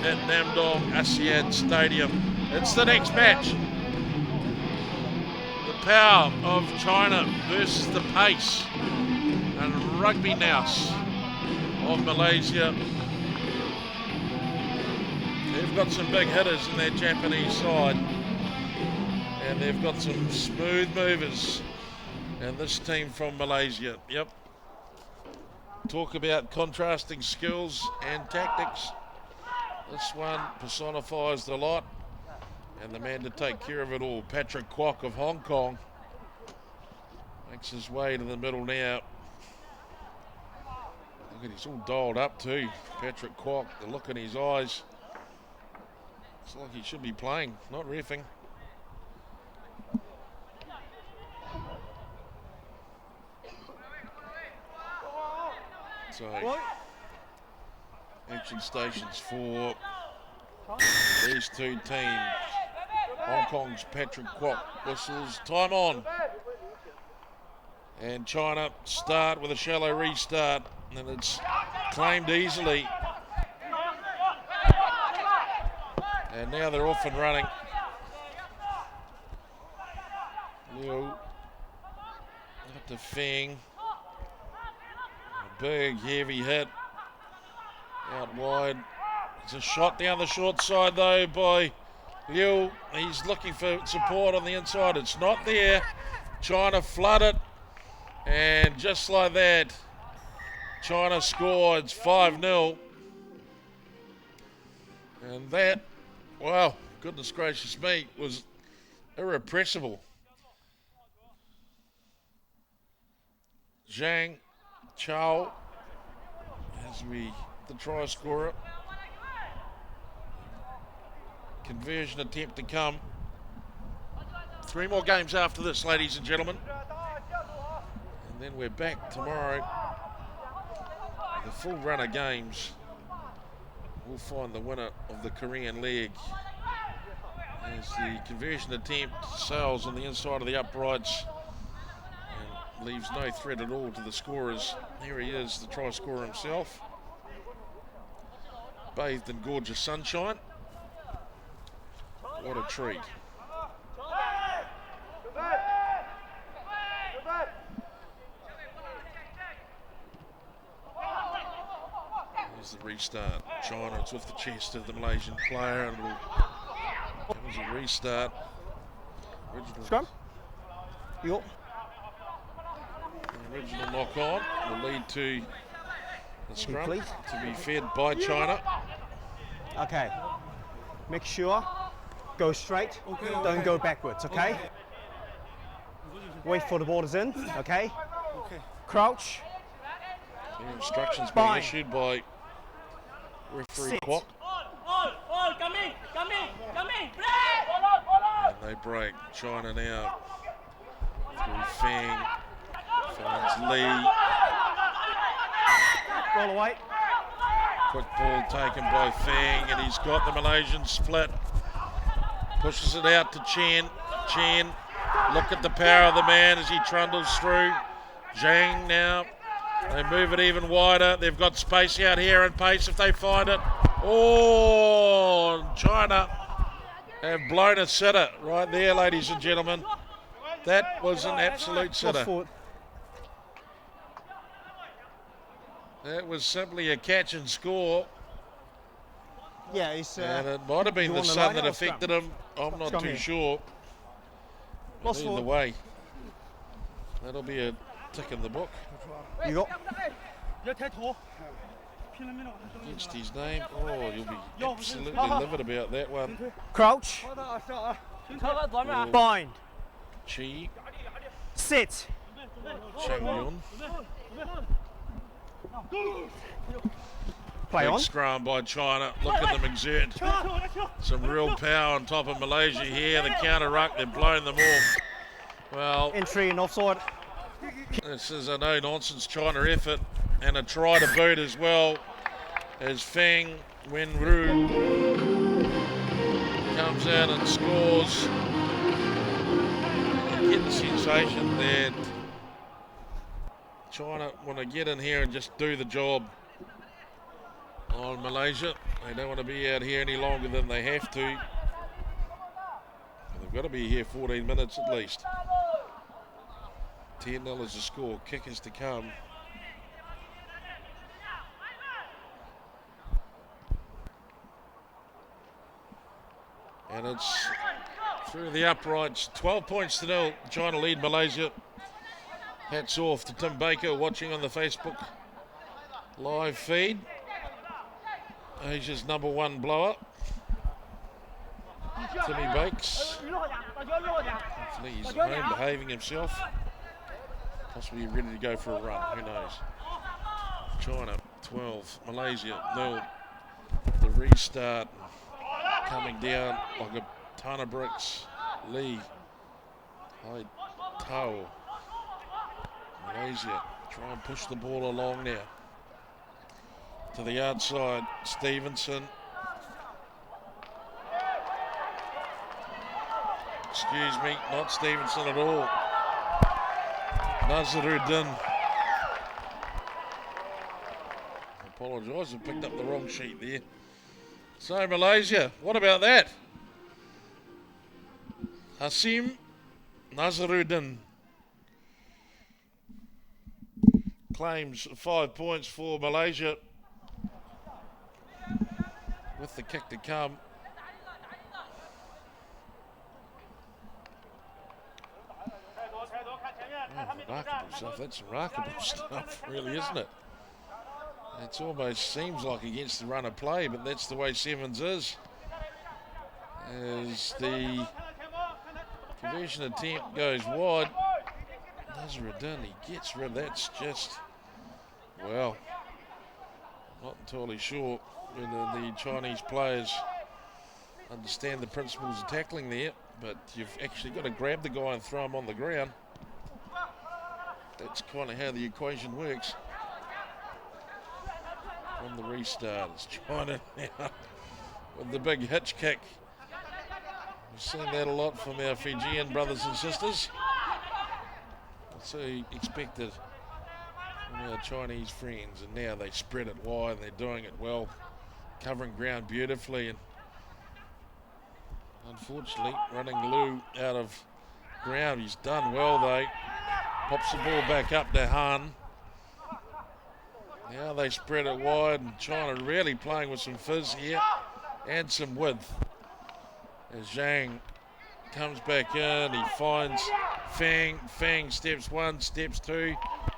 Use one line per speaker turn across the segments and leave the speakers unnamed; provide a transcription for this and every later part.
at Namdong Asiad Stadium. It's the next match. The power of China versus the pace and rugby nous of Malaysia. They've got some big hitters in their Japanese side, and they've got some smooth movers. And this team from Malaysia, yep. Talk about contrasting skills and tactics. This one personifies the lot. And the man to take care of it all, Patrick Kwok of Hong Kong, makes his way to the middle now. Look at, he's all dialed up too, Patrick Kwok. The look in his eyes. It's like he should be playing, not reffing. So, action stations for these two teams. Hong Kong's Patrick Kwok whistles time on. And China start with a shallow restart, and it's claimed easily. And now they're off and running. Liu up to Feng. A big heavy hit out wide. It's a shot down the short side though by Liu. He's looking for support on the inside. It's not there. China flood it. And just like that, China scored. It's 5-0. And that, wow, goodness gracious me, was irrepressible. Zhang Chao as the try scorer. Conversion attempt to come. 3 more games after this, ladies and gentlemen. And then we're back tomorrow. The full run of games. We'll find the winner of the Korean leg. As the conversion attempt sails on the inside of the uprights and leaves no threat at all to the scorers. Here he is, the try scorer himself. Bathed in gorgeous sunshine. What a treat. Here's the restart. China, it's with the chest of the Malaysian player, and it was a restart.
Scrum.
The original knock on will lead to the scrum to be fed by China.
Okay. Make sure go straight, don't go backwards, okay? Wait for the ball is in, okay? Crouch.
The instructions being issued by referee Kwok. And they break. China now through Feng. Finds Lee.
Roll away.
Quick ball taken by Feng, and he's got the Malaysian split. Pushes it out to Chen. Chen, look at the power of the man as he trundles through. Zhang now. They move it even wider. They've got space out here and pace if they find it. Oh, China have blown a sitter right there, ladies and gentlemen. That was an absolute sitter. That was simply a catch and score.
Yeah, it's,
and it might have been the sun that affected him. I'm not too sure. But either way, that'll be a tick in the book.
You got.
Against his name. Oh, you'll be absolutely livid about that one.
Crouch. Bind.
Chi.
Sit.
Chang Yun.
Play
Big
on.
Scrum by China. Look at them exert some real power on top of Malaysia here. The counter ruck, they've blown them off. Well,
entry and offside.
This is a no-nonsense China effort, and a try to boot as well, as Feng Wenru comes out and scores. You get the sensation that China want to get in here and just do the job. on Malaysia. They don't want to be out here any longer than they have to. They've got to be here 14 minutes at least. 10-0 is the score. Kick is to come. And it's through the uprights. 12 points to 0. China lead Malaysia. Hats off to Tim Baker watching on the Facebook live feed. Asia's #1 blower. Timmy Bakes. Hopefully he's at home behaving himself. Possibly ready to go for a run, who knows. China 12, Malaysia 0. The restart coming down like a ton of bricks. Lee, Hai Tau. Malaysia try and push the ball along now. To the outside, Stevenson. Excuse me, not Stevenson at all. Nazaruddin. Apologise, I picked up the wrong sheet there. So Malaysia, what about that? Hasim Nazaruddin claims 5 points for Malaysia with the kick to come. Remarkable stuff. That's remarkable stuff, really, isn't it? It almost seems like against the run of play, but that's the way Sevens is. As the conversion attempt goes wide, Nazaruddin, he gets rid of that. That's just, well, not entirely sure whether the Chinese players understand the principles of tackling there, but you've actually got to grab the guy and throw him on the ground. That's kind of how the equation works. On the restart, it's China now with the big hitch kick. We've seen that a lot from our Fijian brothers and sisters. That's so expected from our Chinese friends, and now they spread it wide and they're doing it well, covering ground beautifully, and unfortunately running Liu out of ground. He's done well though. Pops the ball back up to Han. Now they spread it wide, and China really playing with some fizz here and some width. As Zhang comes back in, he finds Fang. Fang steps 1, steps 2,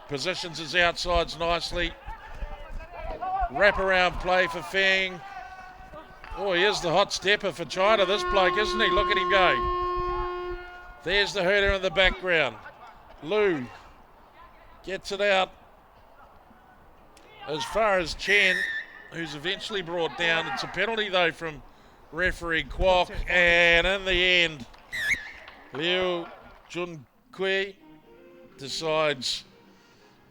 positions his outsides nicely. Wraparound play for Fang. Oh, he is the hot stepper for China, this bloke, isn't he? Look at him go. There's the hooter in the background. Liu gets it out as far as Chen, who's eventually brought down. It's a penalty though from referee Kwok, and in the end Liu Junkui decides,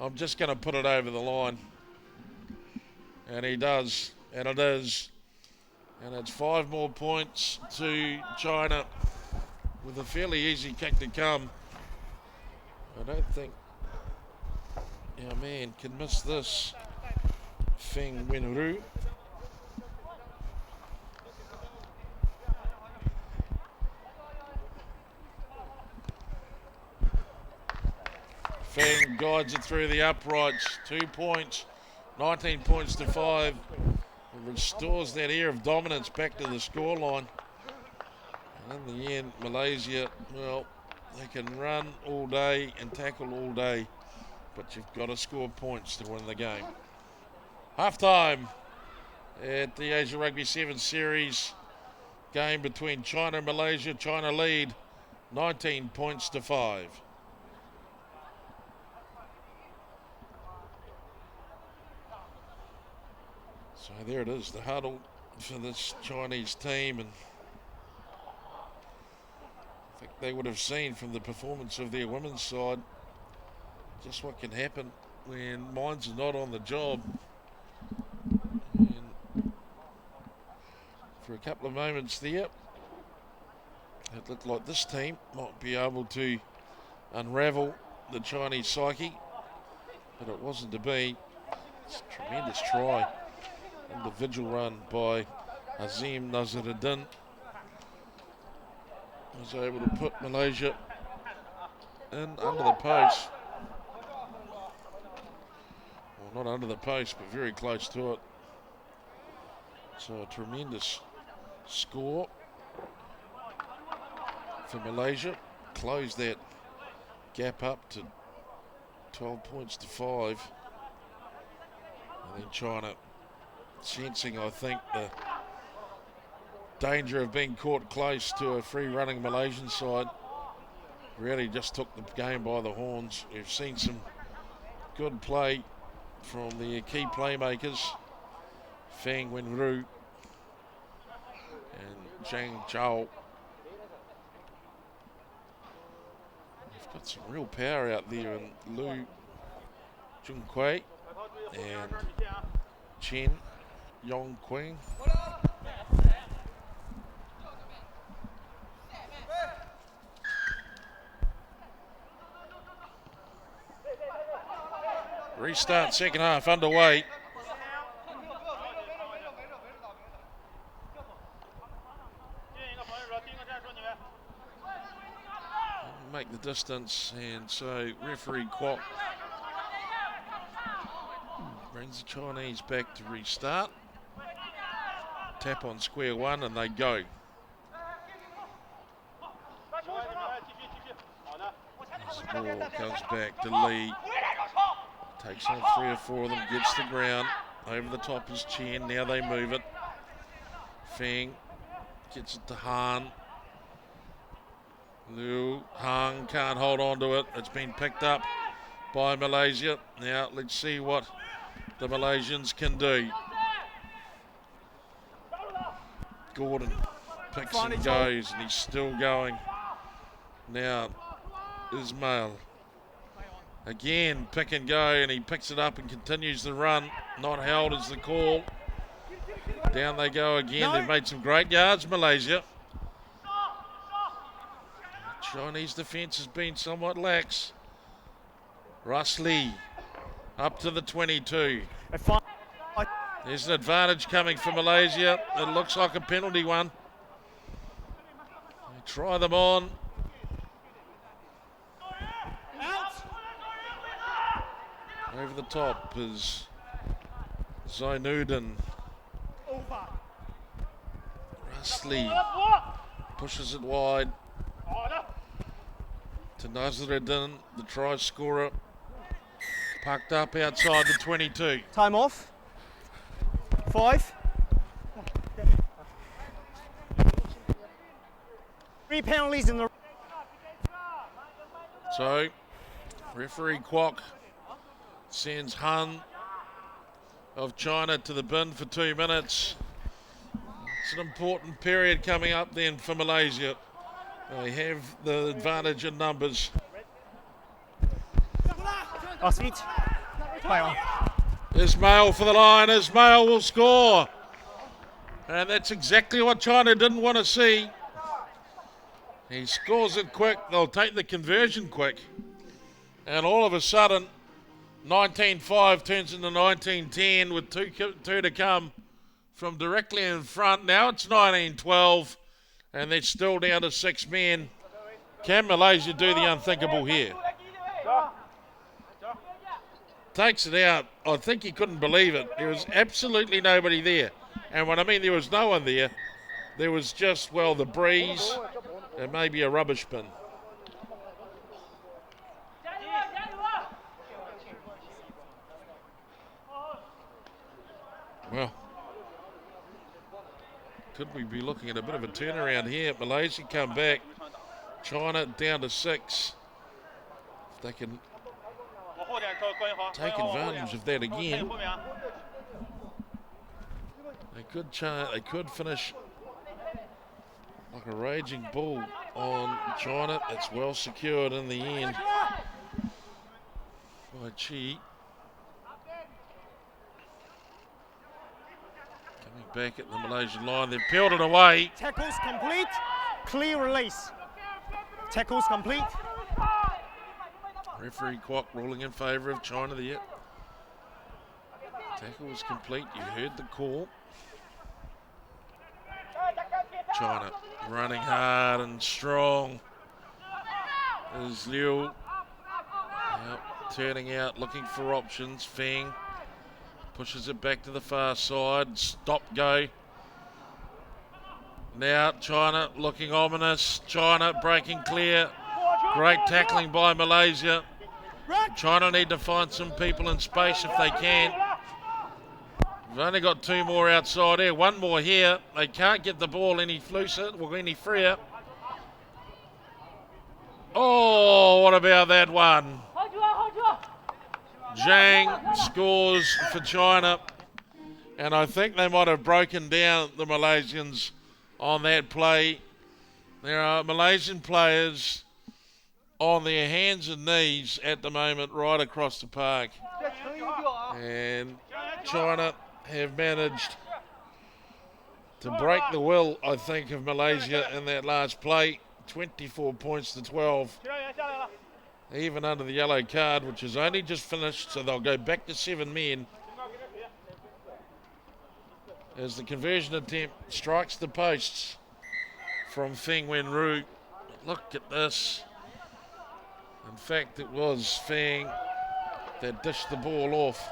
I'm just going to put it over the line, and he does, and it is, and it's 5 more points to China with a fairly easy kick to come. I don't think our man can miss this. Feng Wenru. Feng guides it through the uprights. 2 points, 19 points to 5. It restores that air of dominance back to the scoreline. And in the end, Malaysia, well, they can run all day and tackle all day, but you've got to score points to win the game. Half-time at the Asia Rugby 7 Series game between China and Malaysia. China lead 19 points to 5. So there it is, the huddle for this Chinese team, and I think they would have seen from the performance of their women's side just what can happen when minds are not on the job. And for a couple of moments there, it looked like this team might be able to unravel the Chinese psyche, but it wasn't to be. It's a tremendous try individual run by Azim Nazaruddin was able to put Malaysia in under the post. Well, not under the post, but very close to it. So a tremendous score for Malaysia. Closed that gap up to 12 points to 5. And then China sensing, I think, the danger of being caught close to a free running Malaysian side, really just took the game by the horns. We've seen some good play from the key playmakers, Fang Wenru and Zhang Zhao. We've got some real power out there in Lu Junquei and Chen Yongqing. Restart second half underway. Make the distance, and so referee Kwok brings the Chinese back to restart. Tap on square one and they go. As the ball comes back to Lee. Takes on 3 or 4 of them, gets the ground. Over the top is Chen, now they move it. Fang gets it to Han. Liu Hang can't hold on to it. It's been picked up by Malaysia. Now let's see what the Malaysians can do. Gordon picks and goes, and he's still going. Now Ismail. Again, pick and go, and he picks it up and continues the run. Not held is the call. Down they go again. They've made some great yards, Malaysia. Chinese defence has been somewhat lax. Russ Lee up to the 22. There's an advantage coming for Malaysia. It looks like a penalty one. They try them on. Over the top is Zainuddin. Rusli pushes it wide to Nazaruddin, the try scorer. Pucked up outside the 22.
Time off. 5. 3 penalties in the...
So, referee Kwok sends Han of China to the bin for 2 minutes. It's an important period coming up then for Malaysia. They have the advantage in numbers. Ismail for the line. Ismail will score. And that's exactly what China didn't want to see. He scores it quick. They'll take the conversion quick. And all of a sudden, 19-5 turns into 19-10 with two to come from directly in front. Now it's 19-12, and they're still down to 6 men. Can Malaysia do the unthinkable here? Takes it out. I think he couldn't believe it. There was absolutely nobody there. And when I mean there was no one there, there was just, well, the breeze and maybe a rubbish bin. Well, could we be looking at a bit of a turnaround here? Malaysia come back. China down to 6. If they can take advantage of that again, they could finish like a raging bull on China. It's well secured in the end by Chi. Back at the Malaysian line, they've peeled it away.
Tackles complete, clear release. Tackles complete.
Referee Kwok ruling in favour of China there. Tackle was complete. You heard the call. China running hard and strong. There's Liu. Turning out, looking for options. Feng pushes it back to the far side. Stop, go. Now China looking ominous. China breaking clear. Great tackling by Malaysia. China need to find some people in space if they can. We've only got 2 more outside here. 1 more here. They can't get the ball any looser or any freer. Oh, what about that one? Zhang scores for China. And I think they might have broken down the Malaysians on that play. There are Malaysian players on their hands and knees at the moment right across the park. And China have managed to break the will, I think, of Malaysia in that last play. 24 points to 12. Even under the yellow card, which has only just finished, so they'll go back to 7 men. As the conversion attempt strikes the posts from Feng Wenru. Look at this. In fact, it was Feng that dished the ball off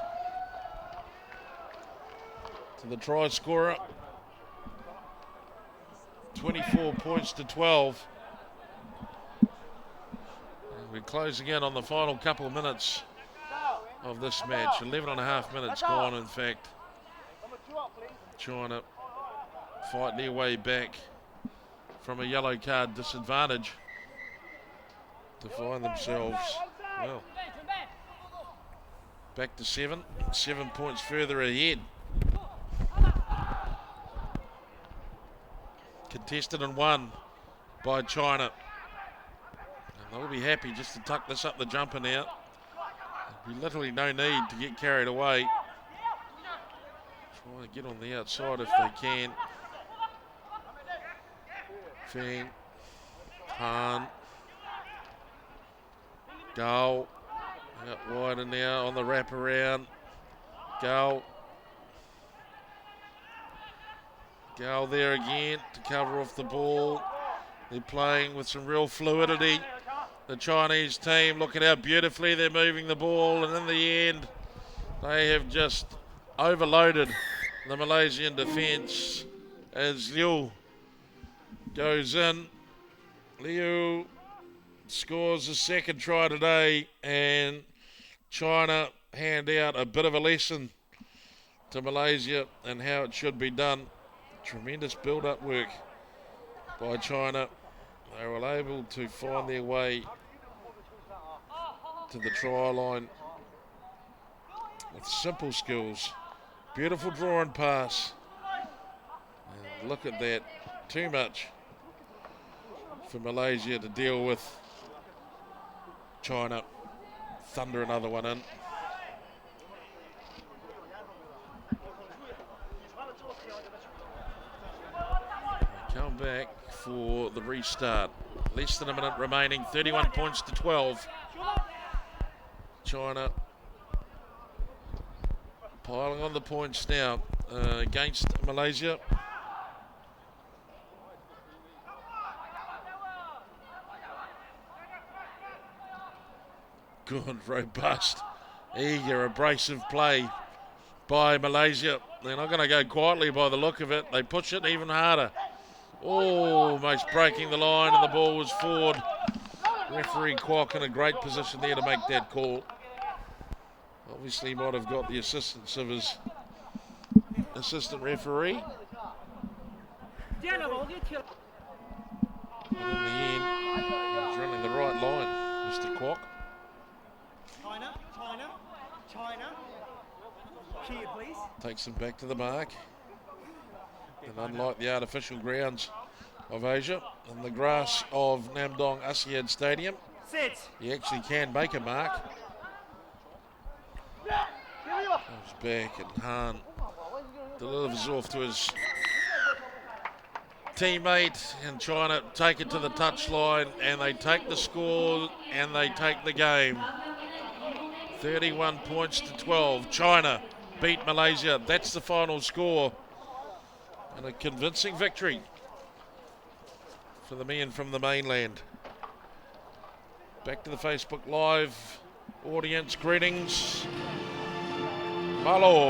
to the try scorer. 24 points to 12. And we're closing in on the final couple of minutes of this match. 11 and a half minutes gone, in fact. China fighting their way back from a yellow card disadvantage to find themselves, well, back to 7 points further ahead. Contested and won by China. And they'll be happy just to tuck this up the jumper now. There'll be literally no need to get carried away. Try to get on the outside if they can. Feng, Han, Gao, out wider now on the wraparound. Gao there again to cover off the ball. They're playing with some real fluidity. The Chinese team, look at how beautifully they're moving the ball, and in the end, they have just overloaded the Malaysian defence as Liu goes in. Liu scores a second try today, and China hand out a bit of a lesson to Malaysia and how it should be done. Tremendous build-up work by China. They were able to find their way to the try line with simple skills. Beautiful draw and pass. And look at that. Too much for Malaysia to deal with. China thunder another one in. Come back for the restart. Less than a minute remaining. 31 points to 12. China piling on the points now against Malaysia. Good, robust, eager, abrasive play by Malaysia. They're not going to go quietly by the look of it. They push it even harder. Almost breaking the line, and the ball was forward. Referee Kwok in a great position there to make that call. Obviously, he might have got the assistance of his assistant referee. But in the end, he's running the right line, Mr. Kwok.
China. Here, please.
Takes him back to the mark. And unlike the artificial grounds of Asia and the grass of Namdong Asiad Stadium, he actually can make a mark. Comes back and Han delivers off to his teammate, and China take it to the touchline, and they take the score and they take the game. 31 points to 12. China beat Malaysia. That's the final score. And a convincing victory for the men from the mainland. Back to the Facebook Live audience. Greetings. Malo.